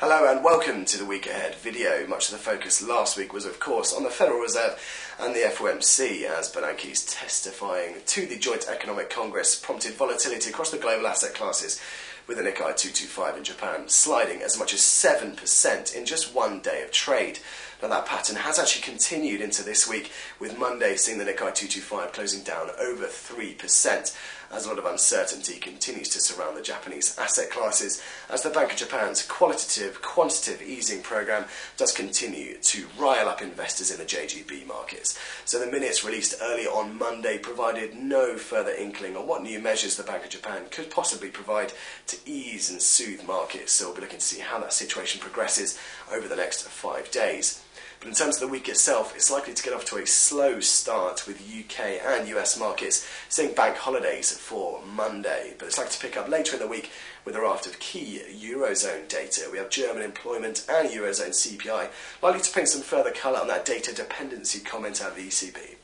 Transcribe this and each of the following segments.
Hello and welcome to the Week Ahead video. Much of the focus last week was of course on the Federal Reserve and the FOMC as Bernanke's testifying to the Joint Economic Congress prompted volatility across the global asset classes, with the Nikkei 225 in Japan sliding as much as 7% in just one day of trade. Now that pattern has actually continued into this week, with Monday seeing the Nikkei 225 closing down over 3%, as a lot of uncertainty continues to surround the Japanese asset classes, as the Bank of Japan's quantitative easing program does continue to rile up investors in the JGB markets. So the minutes released early on Monday provided no further inkling on what new measures the Bank of Japan could possibly provide to ease and soothe markets, so we'll be looking to see how that situation progresses over the next 5 days. But in terms of the week itself, it's likely to get off to a slow start, with UK and US markets seeing bank holidays for Monday. But it's likely to pick up later in the week with a raft of key Eurozone data. We have German employment and Eurozone CPI, likely to paint some further colour on that data dependency comment out of the ECB.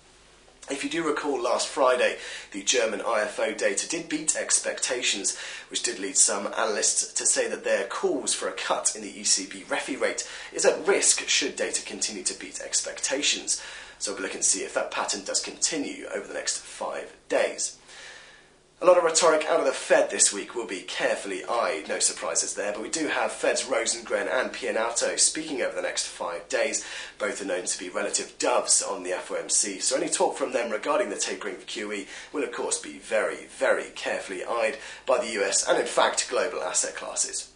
If you do recall, last Friday, the German IFO data did beat expectations, which did lead some analysts to say that their calls for a cut in the ECB refi rate is at risk should data continue to beat expectations. So we're looking to see if that pattern does continue over the next 5 days. A lot of rhetoric out of the Fed this week will be carefully eyed, no surprises there, but we do have Fed's Rosengren and Pianato speaking over the next 5 days. Both are known to be relative doves on the FOMC, so any talk from them regarding the tapering of QE will of course be very, very carefully eyed by the US and in fact global asset classes.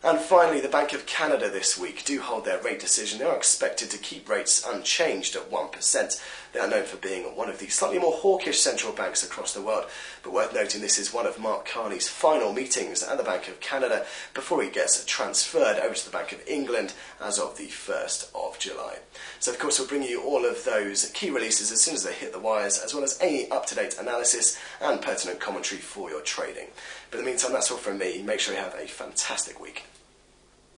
And finally, the Bank of Canada this week do hold their rate decision. They are expected to keep rates unchanged at 1%. They are known for being one of the slightly more hawkish central banks across the world. But worth noting, this is one of Mark Carney's final meetings at the Bank of Canada before he gets transferred over to the Bank of England as of the 1st of July. So of course we'll bring you all of those key releases as soon as they hit the wires, as well as any up-to-date analysis and pertinent commentary for your trading. But in the meantime, that's all from me. Make sure you have a fantastic week.